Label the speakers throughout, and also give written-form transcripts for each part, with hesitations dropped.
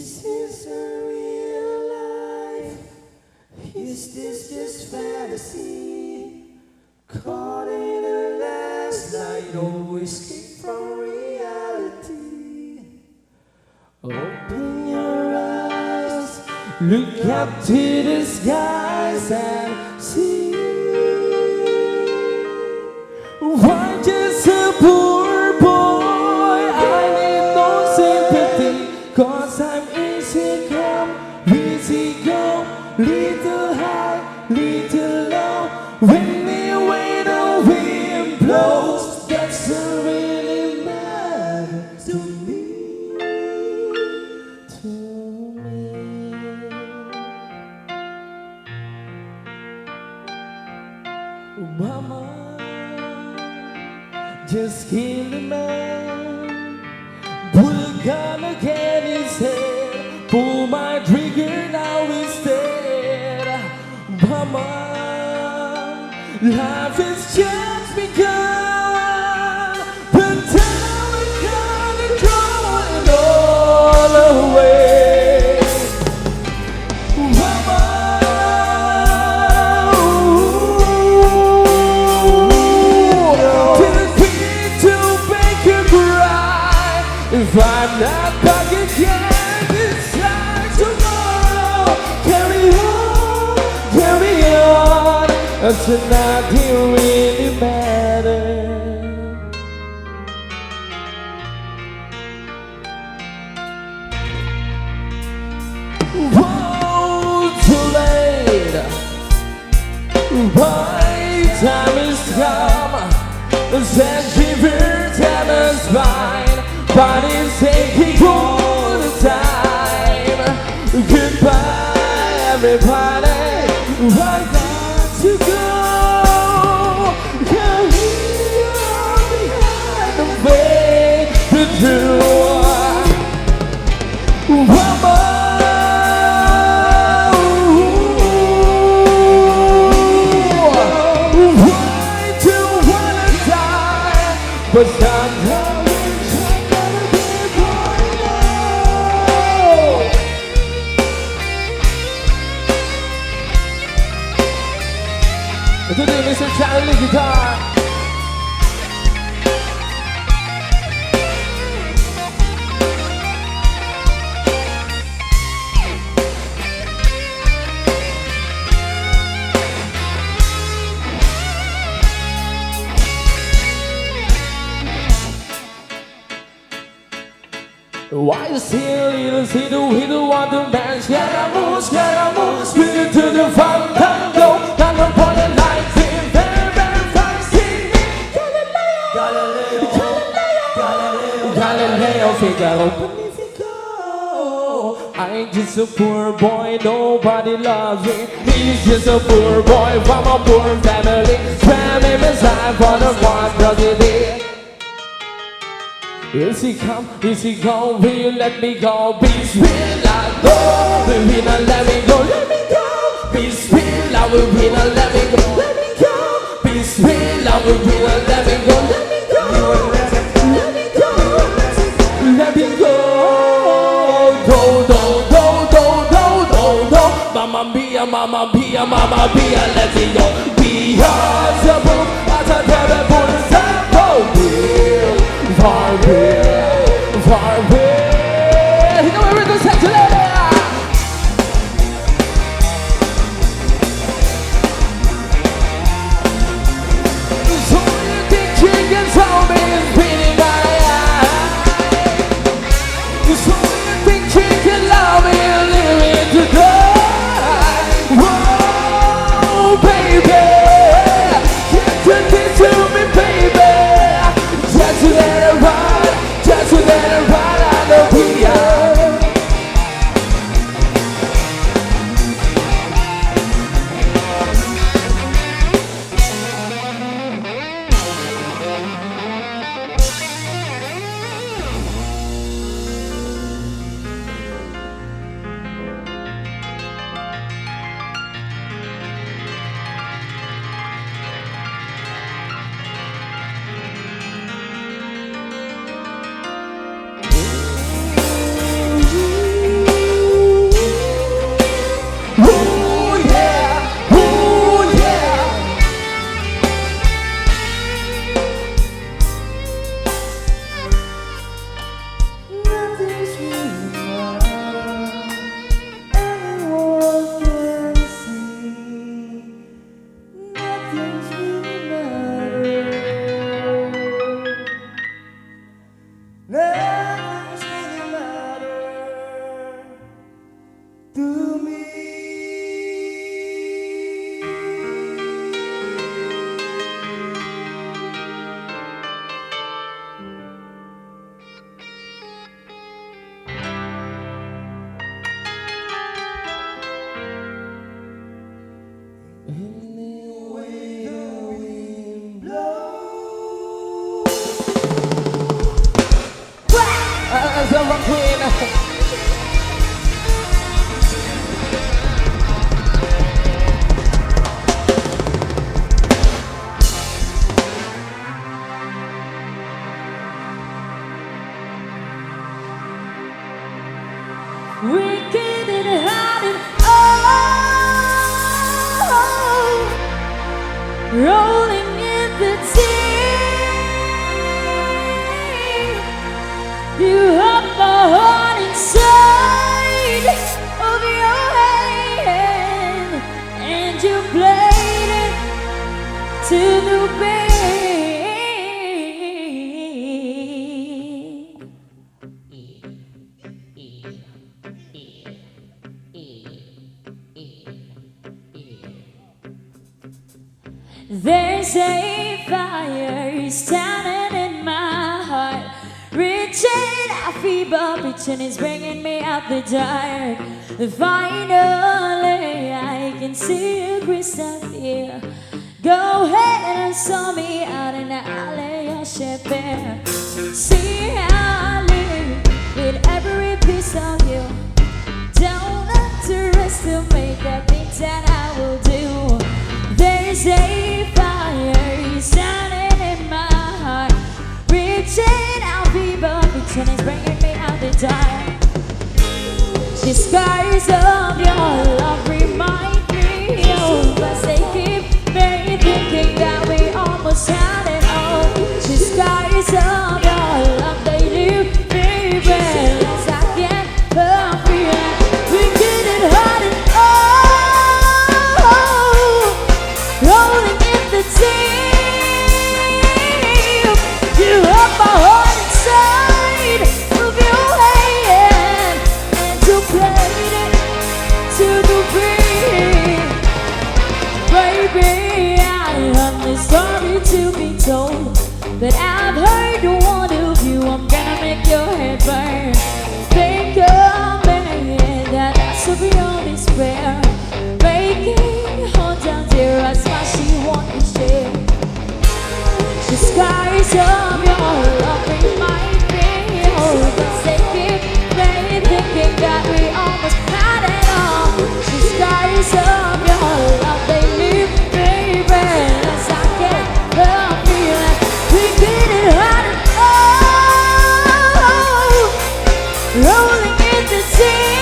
Speaker 1: Is this a real life? Is this just fantasy? Caught in a last night, no escape from reality. Open your eyes, look up to the skies and see. Why just a poor boy? I need no sympathy, 'cause I'm easy come, easy go, little high, little low. When the way the wind blows, that's what really matters to me. Mama, just kill the man, put a gun against his head, pull my trigger now instead. Mama, life has just begun, but now we're gonna throw it all away. Mama, if I'm not back again this time tomorrow, carry on, tonight it really matters. Whoa, too late, my time is come, send shivers and a spine. But it's taking all the time. Goodbye, everybody. I got to go. Can we all behind the way to do? Mama, why do you wanna die? But sometimes today, Mr. Charlie guitar. Why you still little see the little wonder man? Scaramouche, spin it to the front and go. Down the point and light, very, very fast. Galileo, Figaro, Magnifico. I ain't just a poor boy, nobody loves me. He's just a poor boy from a poor family. Spam him aside for the one tragedy. Is he come, is he go, will you let me go? Bismillah, go, will you not let me go? Let me go. Bismillah, will you not let me go? Let me go. Bismillah, will you not let me go? Let me go. Let me go. Let me go. Do, do, do, do, do, do, do. Mamma mia, mamma mia, mamma mia, let me go. Beelzebub, as a terrible sample. Far away, far away. You know where we're going to say today? So you think you can tell me it's beating my eye? So you think you can love me and leave me to die? Whoa, baby, can't you get to me, baby? Just let it run.
Speaker 2: There's a fire standing in my heart, reaching a fever pitch and it's bringing me out the dark. Finally, I can see you crystal clear. Go ahead and saw me out in the alley, your ship there. See how I live with every piece of you. Don't underestimate the things that I will do. There's a fire standing in my heart, reaching out fever pitch and it's bringing me out the dark. The skies of your love remind me of us. They keep me thinking that we almost had it all. The skies of your love, they leave me breathless. I can't help it. We get it hot and oh, rolling in the deep. You have my heart inside of your hand, and you played it to the beat. Baby, I have this story to be told, but I've heard one of you. I'm gonna make your head burn. Think of me, that that's of your despair. Making hold down dear, that's why she want to share. The skies of your love remind me of us. They keep me thinking that we almost had it all. The skies of your love, they leave me breathless. I can't help feeling we get it hot and oh, rolling in the deep.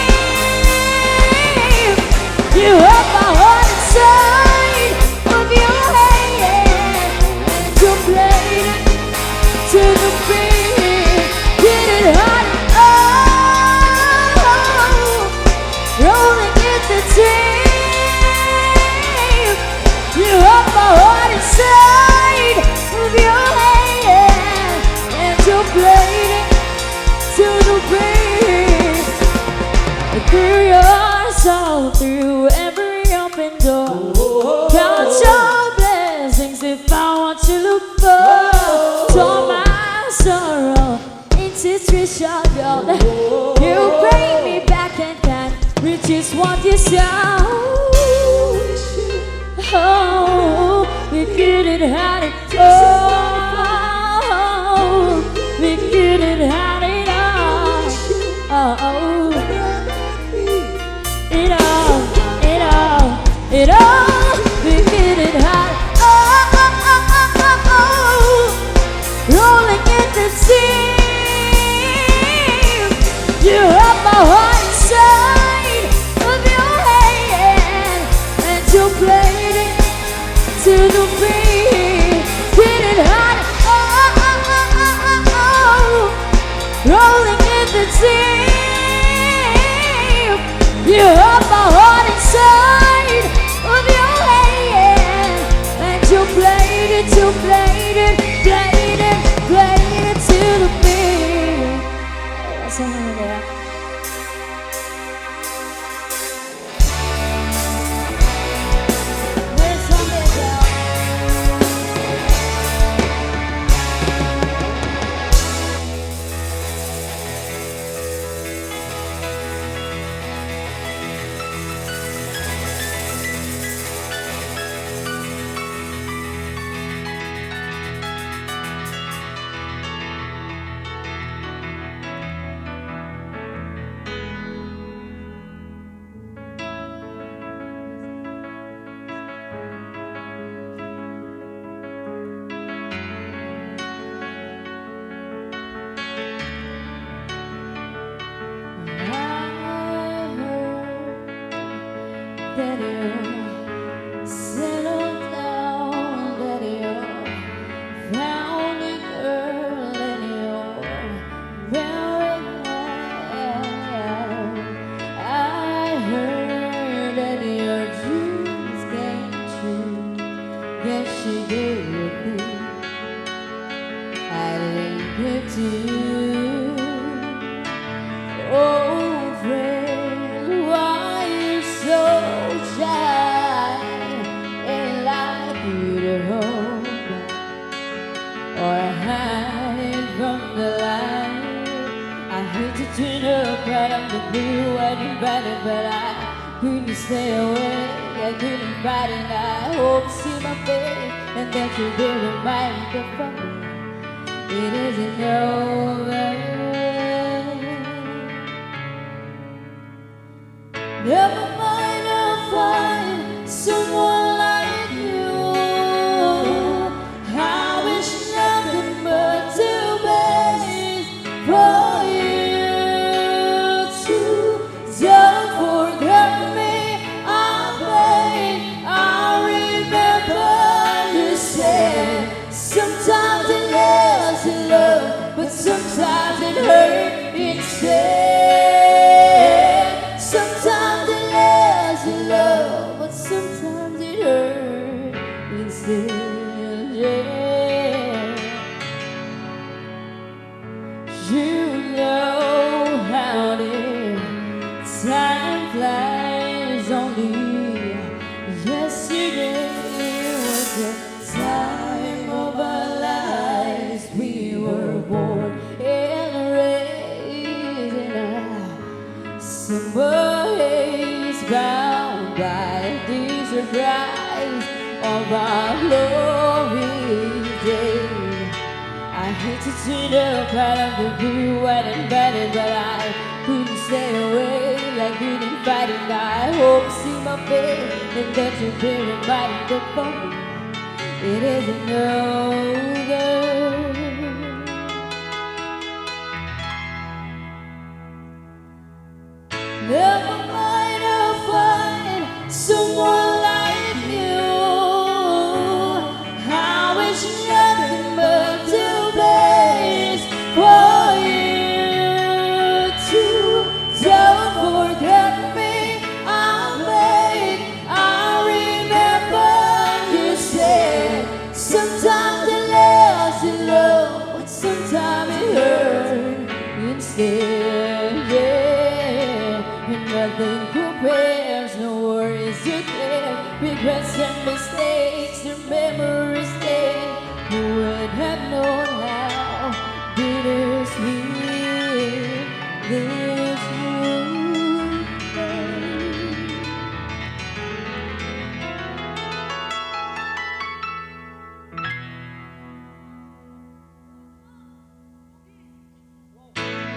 Speaker 2: You have my heart inside of your hand, and you played it to the beat. Get it hot and oh, rolling in the deep. You have my heart inside of your hand, and you played it to the beat. Through your soul, through every open door, count your blessings if I want you to look for. Turn my sorrow into treasure, gold. You bring me back and can reach just what you saw. Oh, we get it hot and oh, we get it hot and oh, it all, it all, it all, we get it hot. Oh, oh, oh, oh, oh, rolling in the deep. You have my heart inside of your hand, and you played it to the beat. Get it hot. Oh, oh, oh, oh, oh, rolling in the deep. You have my heart inside of your hand, and you played it, you played it, played it, played it to the beat. That's all there. There's something else. That you settled down, that you found a girl, and you're very well. I heard that your dreams came true. Yes, she gave you things I didn't get to. Oh, friend, why you so shy? couldn't stay away. I couldn't fight it. I hope to see my face and that you'll be reminded from me. It isn't over. Never mind, I'll find someone like you. I wish nothing but the best for you too. Don't forget me, I beg. I remember you said sometimes it lasts in love, but sometimes it hurts instead. Sometimes it lasts in love, but sometimes it hurts instead. Yeah. You know how the time flies. Only yesterday was the time of our lives. We were born and raised in a summer haze, bound by the surprise of our glory day. I hate to see the part of the blue, white and battered, but I couldn't stay away. I couldn't fight it. I hope to see my face and that you'll be reminded for me. It isn't over. Never mind, I'll find someone like you. I wish nothing but the best for you too. Don't forget me, I'll beg. I remember you said sometimes it lasts in love, but sometimes it hurts instead. Yeah. And nothing compares, no worries to care. Regrets and mistakes, the memories stay. Who would have known how bittersweet this would be?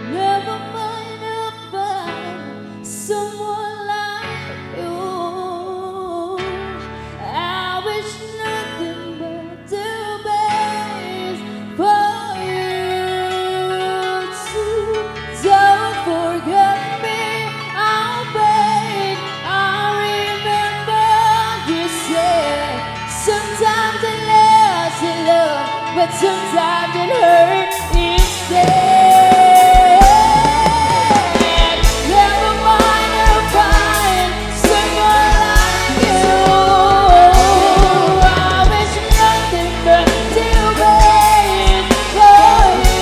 Speaker 2: Never mind, I'll find someone like you. I wish nothing but the best for you too. Don't forget me, I'll beg. I remember you said sometimes it lasts in love, but sometimes it hurts instead. Never mind, I'll find someone like you. I wish nothing but the best for you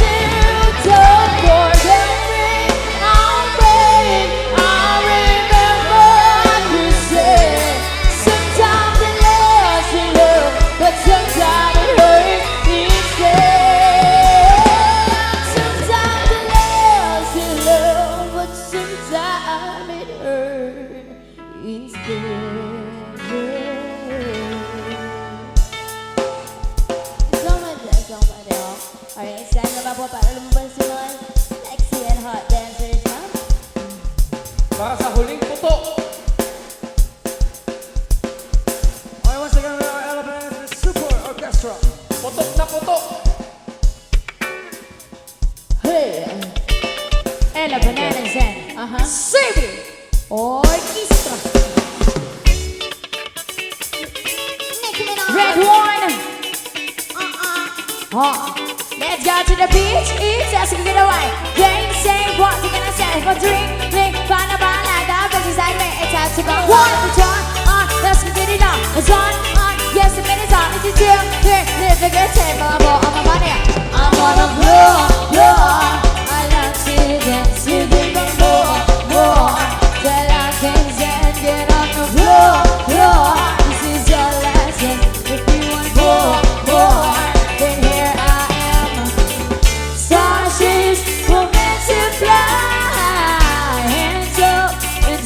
Speaker 2: too. Don't forget me, I'll beg. I remember you said sometimes it lasts in love, but sometimes it hurts instead. Sometimes it lasts in love, but sometimes it hurts instead. Alright, stand na ba po para lumabas yung mga sexy and hot dancers, ma'am?
Speaker 1: Para sa huling puto.
Speaker 3: Okay, once again, we are Elephant Super Orchestra.
Speaker 1: Putok na putok.
Speaker 2: Hey! Ella Bananas and Sabi Orchestra. Red one. Let's go to the beach, eat, just to get away. Game, say, what you gonna say? For drink, find a bar like that, but it's like me, it's time to go. One, turn on, let's get it on. It's on, yes, the minute's on, it's a chill, here, live a good time, I'm on my money. I'm on a blow, I love to dance with you more, till I can stand, get on the floor. This is your lesson, if you want more, then here I am. Starships were meant to fly, hands up and